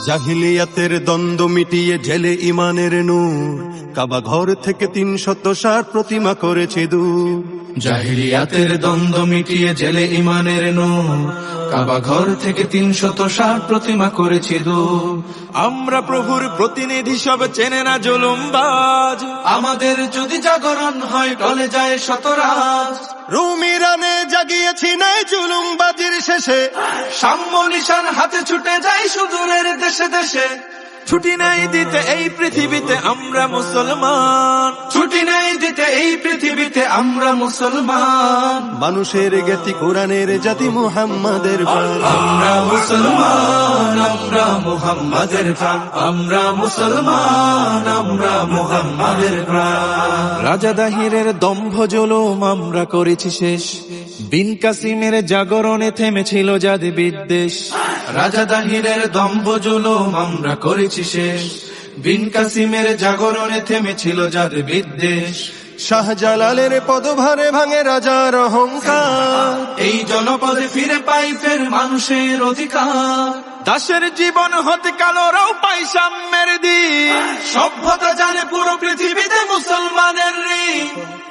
জাহিলিয়াতের দ্বন্দ্ব মিটিয়ে জেলে ইমানের নূর, কাবা ঘর থেকে ৩৬০ প্রতিমা করেছে দূর। জাহিলিয়াতের দ্বন্দ্ব মিটিয়ে জেলে ইমানের নূর, কাবা ঘর থেকে ৩৬০ প্রতিমা করেছি দূর। আমরা প্রভুর প্রতিনিধি সব চেনে না জুলুমবাজ, আমাদের যদি জাগরণ হয় টলে যায় শতরাজ। রুম ইরানে জাগিয়েছি নাই জুলুমবাজির শেষে, সাম্য নিশান হাতে ছুটে যায় সুদূরের দেশে দেশে। ছুটি নাই দিতে এই পৃথিবীতে আমরা মুসলমান, ছুটি নেই দিতে এই পৃথিবীতে আমরা মুসলমান। মানুষের জ্ঞাতি কোরআনের জাতি মুহাম্মাদের প্রাণ। আমরা মুসলমান, আমরা মুহাম্মাদের প্রাণ। আমরা মুসলমান, আমরা মুহাম্মাদের প্রাণ। রাজা দাহিরের দম্ভ জুলুম আমরা করেছি শেষ, বিন কাসিমের জাগরণে থেমেছিল জাতি বিদ্বেষ। রাজা দাহিরের দম্ভ জুলুম আমরা করেছি শেষ, বিন কাসিমের জাগরণে থেমেছিল যার বিদ্বেষ। শাহজালালের পদভারে ভাঙে রাজার অহংকার, এই জনপদে ফিরে পাই ফের মানুষের অধিকার। দাসের জীবন হতে কালোরাও পাই সাম্যের দিন, সভ্যতা জানে পুরো পৃথিবীতে মুসলমানের ঋণ।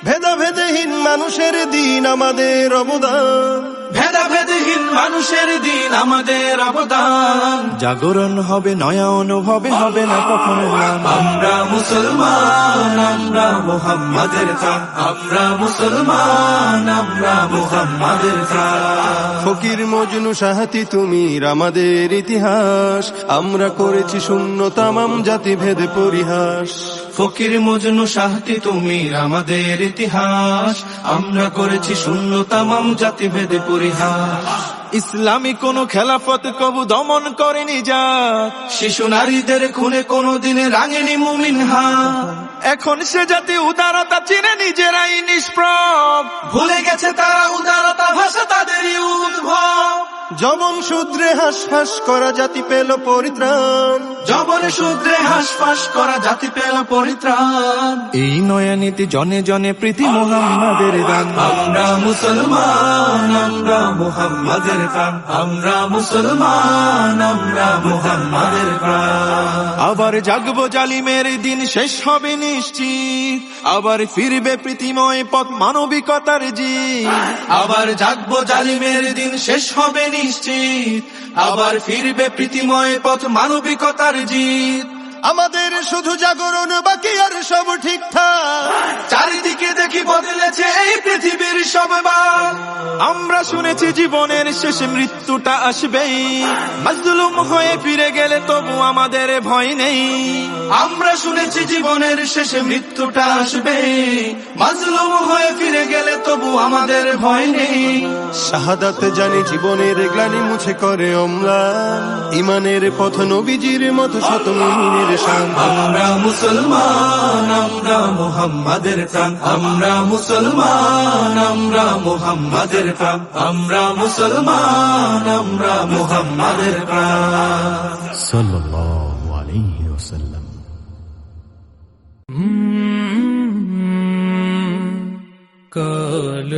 ভেদাভেদহীন মানুষের দিন আমাদের অবদান, ভেদাভেদহীন মানুষের দিন আমাদের অবদান। জাগরণ হবে নয়া অনুভবে, হবে না কখনো ম্লান। আমরা মুসলমান, আমরা মুহাম্মাদের প্রাণ। আমরা মুসলমান, আমরা মুহাম্মাদের প্রাণ। ফকির মজনু সাহাতি তুমির আমাদের ইতিহাস, আমরা করেছি শূন্য তামাম জাতিভেদ পরিহাস। ফকির মজনু সাহাতি তুমি আমাদের ইতিহাস, আমরা করেছি শূন্য তামাম জাতিভেদে পরিহাস। ইসলামী কোন খেলাফত কবু দমন করেনি জাত, শিশু নারীদের খুনে কোনদিন রাঙেনি মুমিন হাত। এখন সে জাতি উদারতা চিনে নিজেরাই নিষ্প্রভ, ভুলে গেছে তারা উদারতা ভাষা তাদেরই উদ্ভব। জবন শূদ্রে হাঁস করা জাতি পেল পরিত্রাণ, জবনে শূদ্রে হাঁসফাঁস করা জাতি পেল পরিত্রাণ। এই নয়া নীতি জনে জনে প্রীতি মুহাম্মাদের দান। আমরা মুসলমান, আমরা মুহাম্মাদের প্রাণ। আমরা মুসলমান, আমরা মুহাম্মাদের প্রাণ। আবার জাগবো জালিমের দিন শেষ হবে নিশ্চিত, আবার ফিরবে প্রীতিময় পথ মানবিকতার জিত। আবার জাগবো জালিমের দিন শেষ হবে নিশ্চিত, আবার ফিরবে প্রীতিময় পথ মানবিকতার জিত। আমাদের শুধু জাগরণ বাকি আর সব ঠিকঠাক, চারিদিকে দেখি বদলেছে এই পৃথিবীর সব বাক। আমরা শুনেছি জীবনের শেষে মৃত্যুটা আসবেই, মাজলুম হয়ে ফিরে গেলে তবু আমাদের ভয় নেই। আমরা শুনেছি জীবনের শেষে মৃত্যুটা আসবে, মাজলুম হয়ে ফিরে গেলে তবু আমাদের ভয় নেই। শাহাদাত জানি জীবনের গ্লানি মুছে করে অম্লান, ইমানের পথ নবীজির মতো শত মুমিনের শান। আমরা মুসলমান, আমরা মুহাম্মাদের প্রাণ। আমরা মুসলমান, আমরা মুহাম্মাদের প্রাণ। আমরা মুসলমান, আমরা মুহাম্মাদের প্রাণ। সাল্লাল্লাহু আলাইহি ওয়াসাল্লাম। কাল